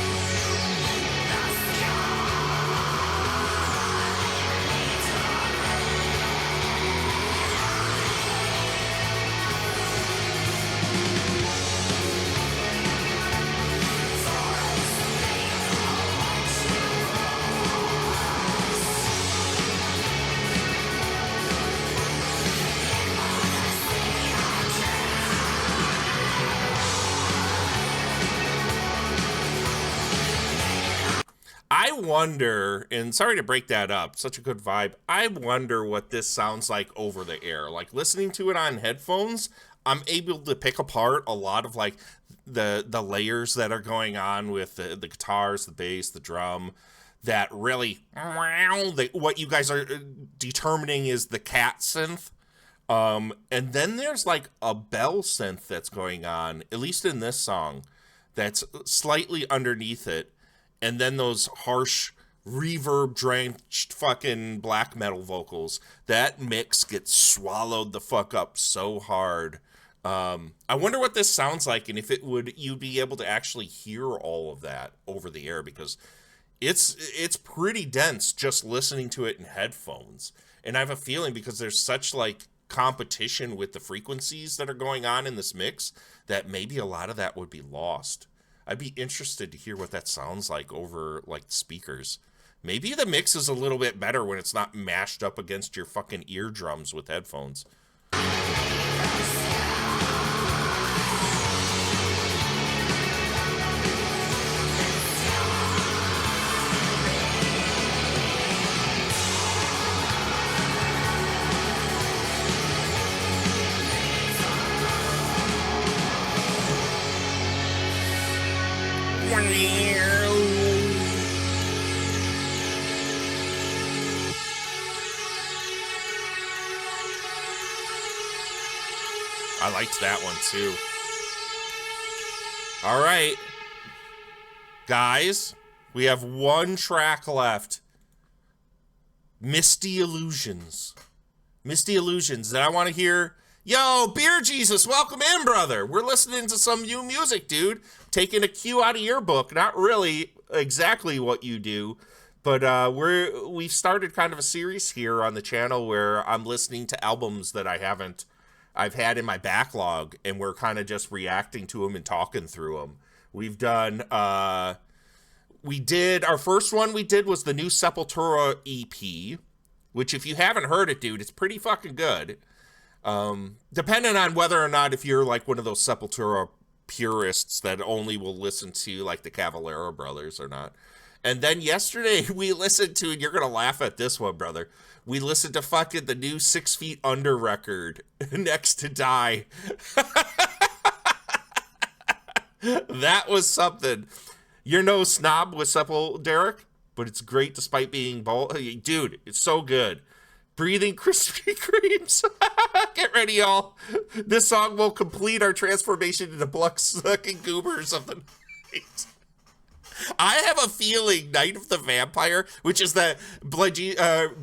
I wonder, and sorry to break that up, such a good vibe. I wonder what this sounds like over the air. Like listening to it on headphones, I'm able to pick apart a lot of like the layers that are going on with the guitars, the bass, the drum. That really, what you guys are determining is the cat synth. And then there's like a bell synth that's going on, at least in this song, that's slightly underneath it. And then those harsh, reverb-drenched fucking black metal vocals. That mix gets swallowed the fuck up so hard. I wonder what this sounds like, and if it would you'd be able to actually hear all of that over the air, because it's pretty dense just listening to it in headphones. And I have a feeling because there's such like competition with the frequencies that are going on in this mix that maybe a lot of that would be lost. I'd be interested to hear what that sounds like over, like, speakers. Maybe the mix is a little bit better when it's not mashed up against your fucking eardrums with headphones. I liked that one too. All right. Guys, we have one track left. Misty Illusions. Misty Illusions. That I want to hear. Yo, Beer Jesus, welcome in, brother. We're listening to some new music, dude. Taking a cue out of your book. Not really exactly what you do, but we've started kind of a series here on the channel where I'm listening to albums that I've had in my backlog, and we're kind of just reacting to them and talking through them. We've done, our first one we did was the new Sepultura EP, which if you haven't heard it, dude, it's pretty fucking good. Depending on whether or not if you're like one of those Sepultura purists that only will listen to like the Cavalera Brothers or not. And then yesterday we listened to, and you're going to laugh at this one, brother. We listened to fucking the new 6 Feet Under record, Next to Die. That was something. You're no snob with Derek, but it's great despite being bold. Dude, it's so good. Breathing Krispy Kremes. Get ready, y'all. This song will complete our transformation into blood-sucking goobers of the night. I have a feeling Night of the Vampire, which is the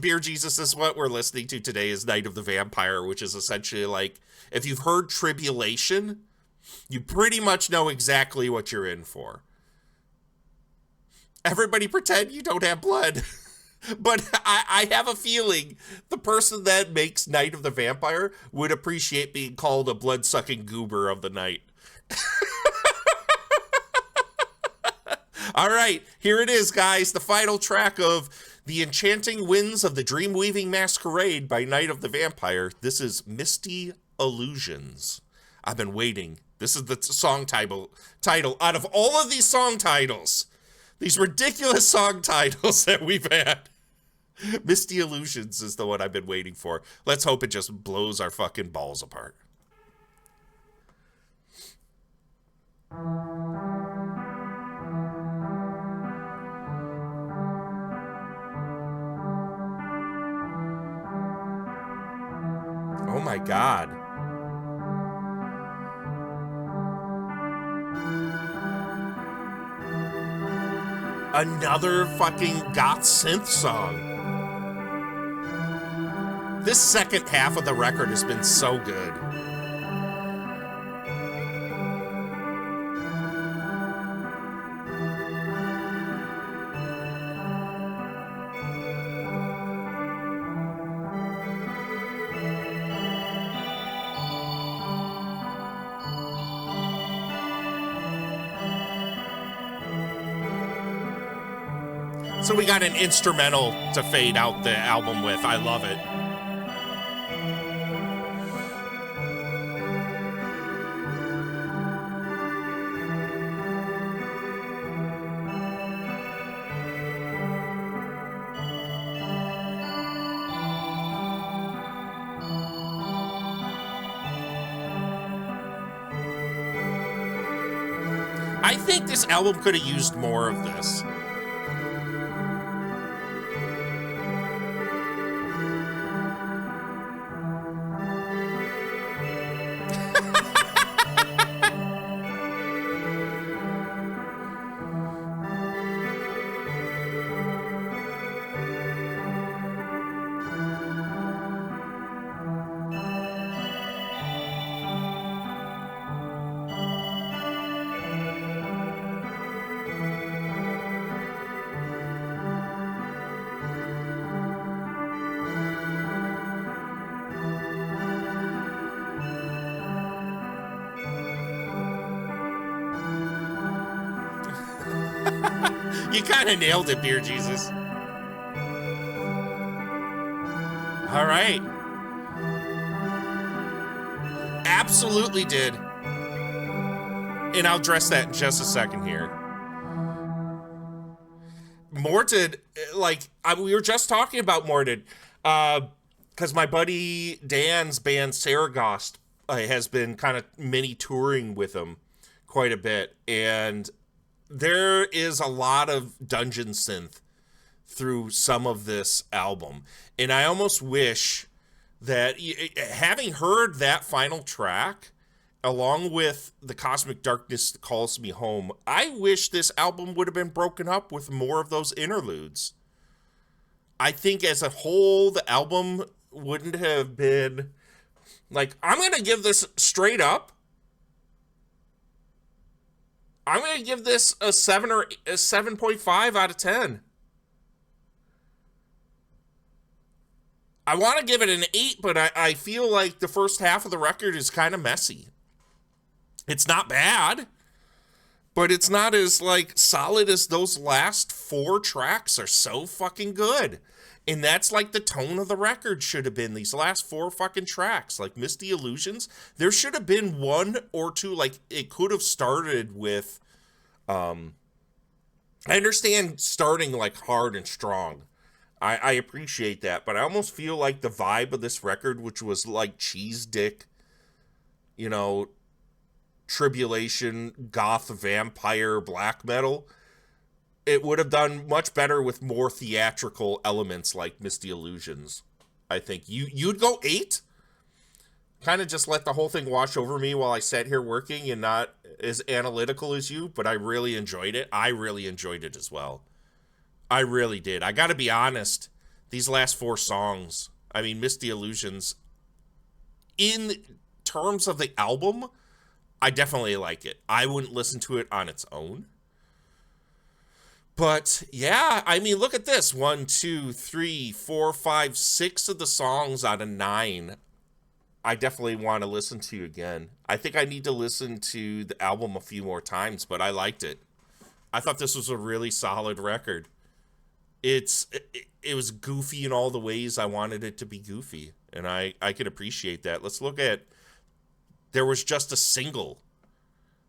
Beer Jesus is what we're listening to today, is Night of the Vampire, which is essentially like, if you've heard Tribulation, you pretty much know exactly what you're in for. Everybody pretend you don't have blood. But I have a feeling the person that makes Night of the Vampire would appreciate being called a blood-sucking goober of the night. All right, here it is, guys. The final track of The Enchanting Winds of the Dreamweaving Masquerade by Night of the Vampire. This is Misty Illusions. I've been waiting. This is the song title. Out of all of these song titles, these ridiculous song titles that we've had, Misty Illusions is the one I've been waiting for. Let's hope it just blows our fucking balls apart. Oh my God. Another fucking goth synth song. This second half of the record has been so good. So we got an instrumental to fade out the album with. I love it. I think this album could have used more of this. You kind of nailed it, Beer Jesus. All right. Absolutely did. And I'll address that in just a second here. Mordred, like, we were just talking about Mordred, because my buddy Dan's band Saragost has been kind of mini touring with him quite a bit, and there is a lot of dungeon synth through some of this album. And I almost wish that, having heard that final track, along with The Cosmic Darkness Calls Me Home, I wish this album would have been broken up with more of those interludes. I think as a whole, the album wouldn't have been, like, I'm going to give this straight up. I'm going to give this a 7 or a 7.5 out of 10. I want to give it an 8, but I feel like the first half of the record is kind of messy. It's not bad, but it's not as, like, solid as those last 4 tracks are so fucking good. And that's, like, the tone of the record should have been, these last 4 fucking tracks. Like, Misty Illusions, there should have been 1 or 2, like, it could have started with, I understand starting, like, hard and strong. I appreciate that, but I almost feel like the vibe of this record, which was, like, cheese dick, you know, tribulation, goth, vampire, black metal, it would have done much better with more theatrical elements like Misty Illusions. I think you'd go 8, kind of just let the whole thing wash over me while I sat here working and not as analytical as you, but I really enjoyed it. I really enjoyed it as well. I really did. I gotta be honest, these last 4 songs, I mean, Misty Illusions, in terms of the album, I definitely like it. I wouldn't listen to it on its own. But, yeah, I mean, look at this. 1, 2, 3, 4, 5, 6 of the songs out of 9, I definitely want to listen to again. I think I need to listen to the album a few more times, but I liked it. I thought this was a really solid record. It was goofy in all the ways I wanted it to be goofy, and I could appreciate that. Let's look at, there was just a single.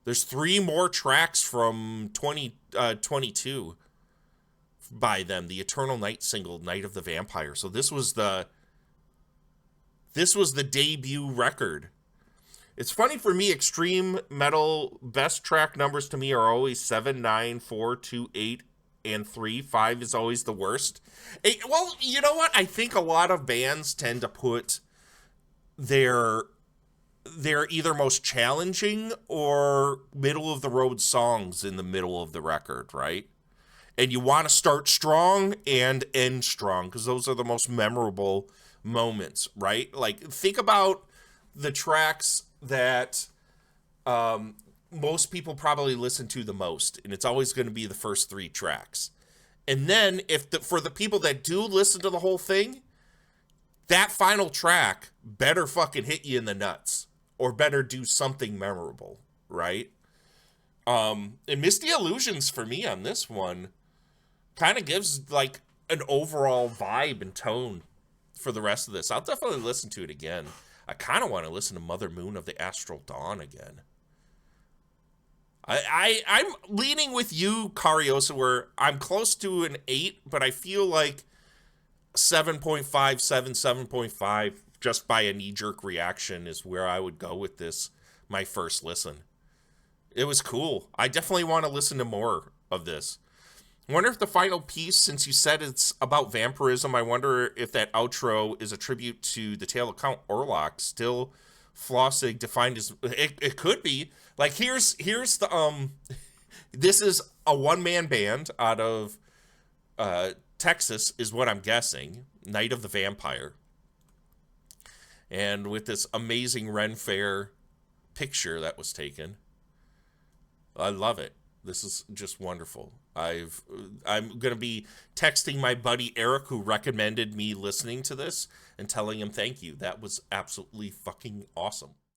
There's 3 more tracks from 2022 by them, the Eternal Night single, Night of the Vampire. So this was the debut record. It's funny for me, extreme metal best track numbers to me are always 7, 9, 4, 2, 8, and 3. 5 is always the worst. Well, you know what? I think a lot of bands tend to put their either most challenging or middle of the road songs in the middle of the record, right? And you want to start strong and end strong because those are the most memorable moments, right? Like, think about the tracks that most people probably listen to the most, and it's always going to be the first 3 tracks. And then for the people that do listen to the whole thing, that final track better fucking hit you in the nuts or better do something memorable, right? And Misty Illusions for me on this one kind of gives like an overall vibe and tone for the rest of this. I'll definitely listen to it again. I kind of want to listen to Mother Moon of the Astral Dawn again. I'm leaning with you, Cariosa, where I'm close to an 8, but I feel like 7.5, 7.5, just by a knee-jerk reaction is where I would go with this, my first listen. It was cool. I definitely want to listen to more of this. I wonder if the final piece, since you said it's about vampirism, I wonder if that outro is a tribute to the tale of Count Orlok, still Flossig defined as... It could be. Like, here's the... This is a one-man band out of Texas, is what I'm guessing. Night of the Vampire. And with this amazing Ren Fair picture that was taken. I love it. This is just wonderful. I'm going to be texting my buddy Eric, who recommended me listening to this, and telling him thank you. That was absolutely fucking awesome.